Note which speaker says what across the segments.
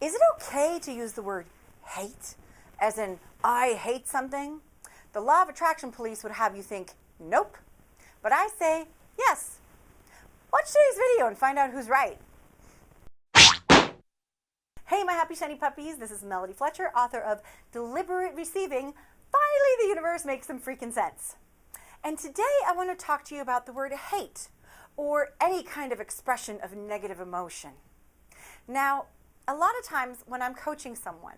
Speaker 1: Is it okay to use the word hate, as in, I hate something? The law of attraction police would have you think, nope. But I say, yes. Watch today's video and find out who's right. Hey, my happy shiny puppies. This is Melody Fletcher, author of Deliberate Receiving. Finally, the universe makes some freaking sense. And today I want to talk to you about the word hate, or any kind of expression of negative emotion. Now, a lot of times when I'm coaching someone,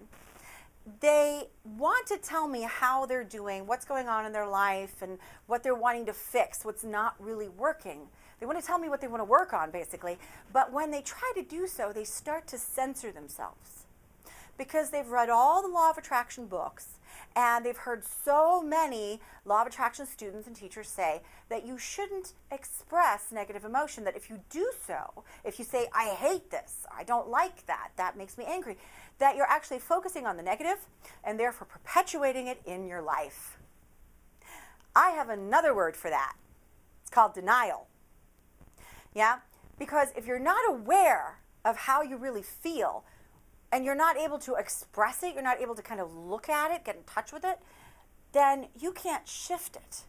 Speaker 1: they want to tell me how they're doing, what's going on in their life, and what they're wanting to fix, what's not really working. They want to tell me what they want to work on, basically. But when they try to do so, they start to censor themselves, because they've read all the law of attraction books, and they've heard so many law of attraction students and teachers say that you shouldn't express negative emotion, that if you do so, if you say, I hate this, I don't like that, that makes me angry, that you're actually focusing on the negative and therefore perpetuating it in your life. I have another word for that. It's called denial. Yeah? Because if you're not aware of how you really feel, and you're not able to express it, you're not able to kind of look at it, get in touch with it, then you can't shift it.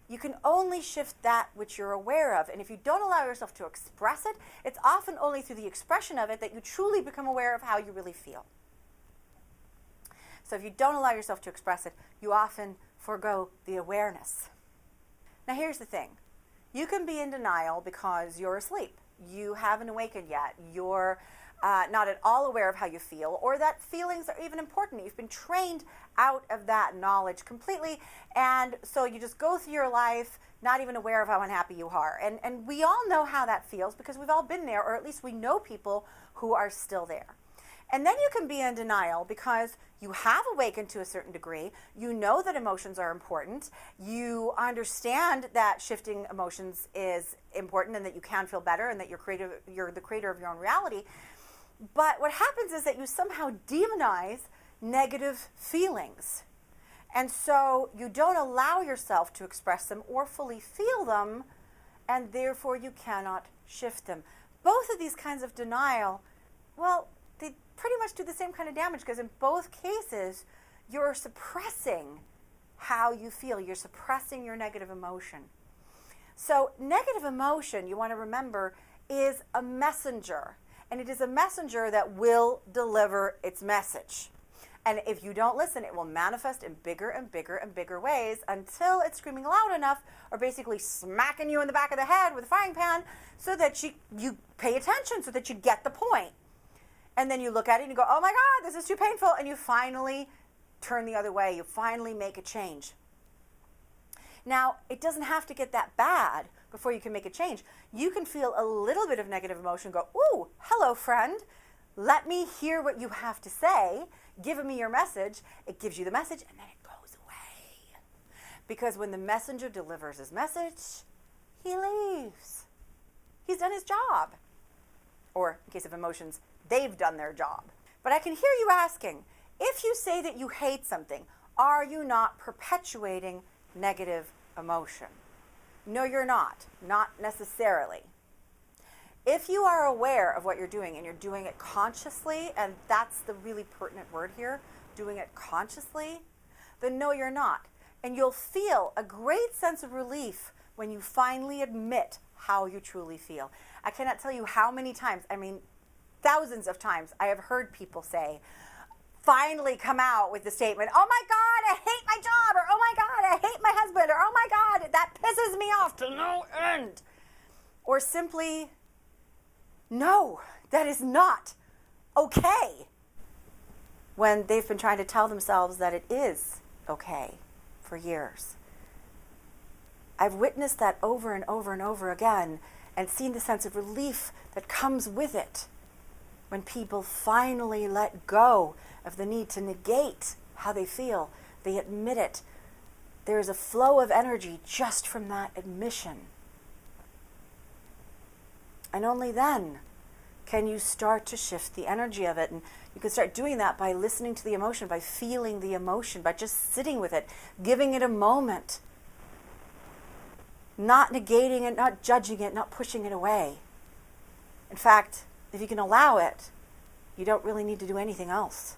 Speaker 1: You can only shift that which you're aware of. And if you don't allow yourself to express it, it's often only through the expression of it that you truly become aware of how you really feel. So if you don't allow yourself to express it, you often forego the awareness. Now here's the thing. You can be in denial because you're asleep. You haven't awakened yet. You're not at all aware of how you feel, or that feelings are even important. You've been trained out of that knowledge completely, and so you just go through your life not even aware of how unhappy you are. And we all know how that feels, because we've all been there, or at least we know people who are still there. And then you can be in denial because you have awakened to a certain degree. You know that emotions are important. You understand that shifting emotions is important, and that you can feel better, and that you're the creator of your own reality. But what happens is that you somehow demonize negative feelings. And so you don't allow yourself to express them or fully feel them, and therefore you cannot shift them. Both of these kinds of denial, well, they pretty much do the same kind of damage, because in both cases, you're suppressing how you feel. You're suppressing your negative emotion. So negative emotion, you want to remember, is a messenger. And it is a messenger that will deliver its message. And if you don't listen, it will manifest in bigger and bigger and bigger ways until it's screaming loud enough, or basically smacking you in the back of the head with a frying pan, so that you pay attention, so that you get the point. And then you look at it and you go, oh my God, this is too painful. And you finally turn the other way. You finally make a change. Now, it doesn't have to get that bad before you can make a change. You can feel a little bit of negative emotion, go, ooh, hello, friend. Let me hear what you have to say. Give me your message. It gives you the message, and then it goes away. Because when the messenger delivers his message, he leaves. He's done his job. Or, in case of emotions, they've done their job. But I can hear you asking, if you say that you hate something, are you not perpetuating negative emotion? No, you're not. Not necessarily. If you are aware of what you're doing, and you're doing it consciously, and that's the really pertinent word here, doing it consciously, then no, you're not. And you'll feel a great sense of relief when you finally admit how you truly feel. I cannot tell you how many times, I mean, thousands of times, I have heard people say, finally come out with the statement, oh my God, I hate my job, or oh my God, I hate my husband, or oh my God, that pisses me off to no end. Or simply, no, that is not okay, when they've been trying to tell themselves that it is okay for years. I've witnessed that over and over and over again, and seen the sense of relief that comes with it when people finally let go of the need to negate how they feel. They admit it. There is a flow of energy just from that admission. And only then can you start to shift the energy of it. And you can start doing that by listening to the emotion, by feeling the emotion, by just sitting with it, giving it a moment. Not negating it, not judging it, not pushing it away. In fact, if you can allow it, you don't really need to do anything else.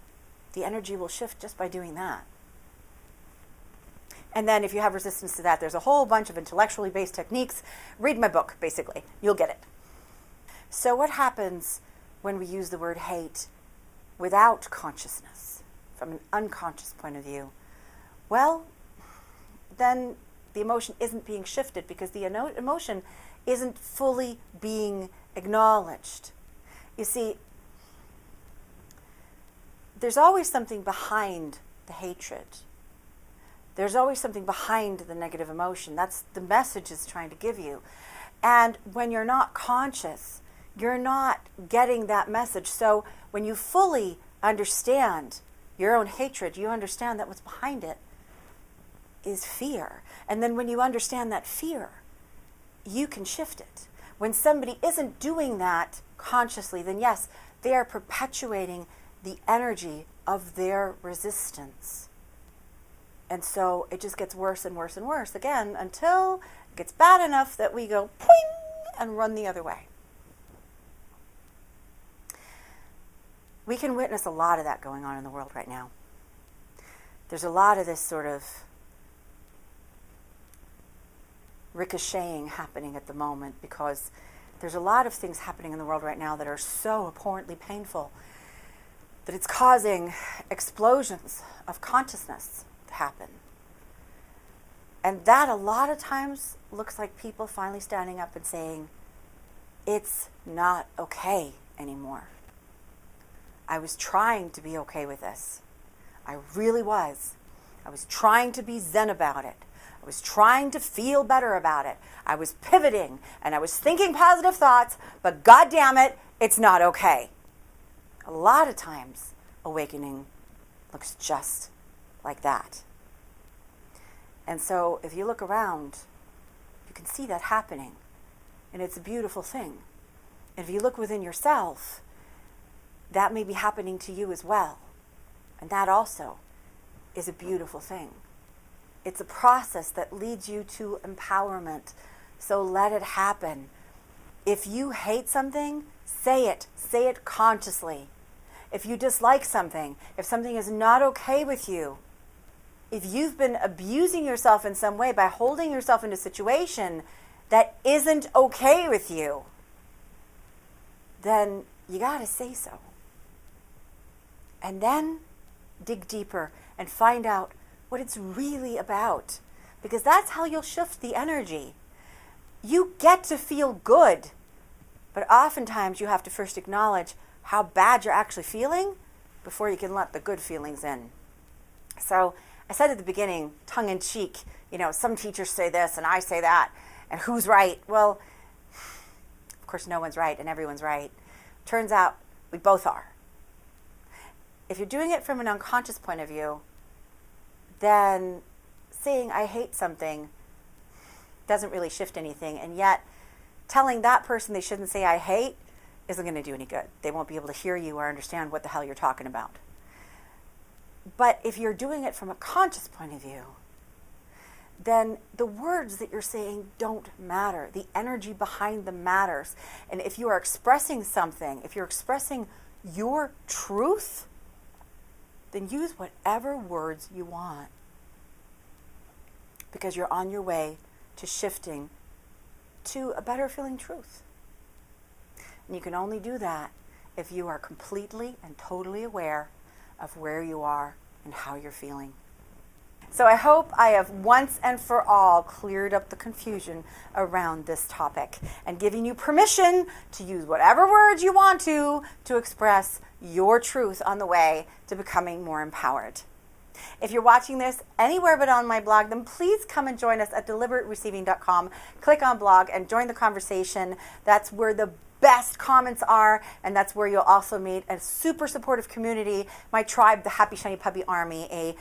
Speaker 1: The energy will shift just by doing that. And then if you have resistance to that, there's a whole bunch of intellectually based techniques. Read my book, basically. You'll get it. So what happens when we use the word hate without consciousness, from an unconscious point of view? Well, then the emotion isn't being shifted because the emotion isn't fully being acknowledged. You see, there's always something behind the hatred. There's always something behind the negative emotion. That's the message it's trying to give you. And when you're not conscious, you're not getting that message. So when you fully understand your own hatred, you understand that what's behind it is fear. And then when you understand that fear, you can shift it. When somebody isn't doing that consciously, then yes, they are perpetuating the energy of their resistance. And so it just gets worse and worse and worse again until it gets bad enough that we go poing and run the other way. We can witness a lot of that going on in the world right now. There's a lot of this sort of ricocheting happening at the moment because there's a lot of things happening in the world right now that are so abhorrently painful that it's causing explosions of consciousness to happen. And that a lot of times looks like people finally standing up and saying, it's not okay anymore. I was trying to be okay with this. I really was. I was trying to be zen about it. I was trying to feel better about it. I was pivoting and I was thinking positive thoughts, but God damn it, it's not okay. A lot of times, awakening looks just like that. And so if you look around, you can see that happening. And it's a beautiful thing. And if you look within yourself, that may be happening to you as well. And that also is a beautiful thing. It's a process that leads you to empowerment. So let it happen. If you hate something, say it. Say it consciously. If you dislike something, if something is not okay with you, if you've been abusing yourself in some way by holding yourself in a situation that isn't okay with you, then you got to say so. And then dig deeper and find out what it's really about. Because that's how you'll shift the energy. You get to feel good, but oftentimes you have to first acknowledge how bad you're actually feeling before you can let the good feelings in. So I said at the beginning, tongue in cheek, some teachers say this and I say that, and who's right? Well, of course no one's right and everyone's right. Turns out we both are. If you're doing it from an unconscious point of view, then saying I hate something doesn't really shift anything, and yet telling that person they shouldn't say I hate isn't going to do any good. They won't be able to hear you or understand what the hell you're talking about. But if you're doing it from a conscious point of view, then the words that you're saying don't matter. The energy behind them matters. And if you are expressing something, if you're expressing your truth, then use whatever words you want. Because you're on your way to shifting to a better feeling truth. And you can only do that if you are completely and totally aware of where you are and how you're feeling. So I hope I have once and for all cleared up the confusion around this topic and giving you permission to use whatever words you want to express your truth on the way to becoming more empowered. If you're watching this anywhere but on my blog, then please come and join us at deliberatereceiving.com. Click on blog and join the conversation. That's where the best comments are, and that's where you'll also meet a super supportive community, my tribe, the Happy Shiny Puppy Army, a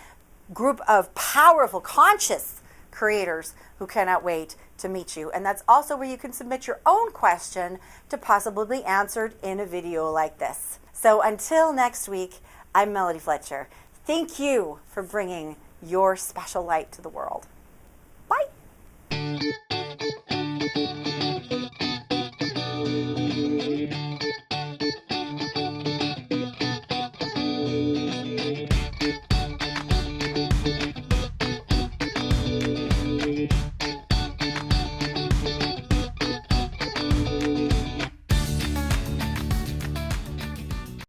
Speaker 1: group of powerful, conscious creators who cannot wait to meet you. And that's also where you can submit your own question to possibly be answered in a video like this. So until next week, I'm Melody Fletcher. Thank you for bringing your special light to the world. Bye.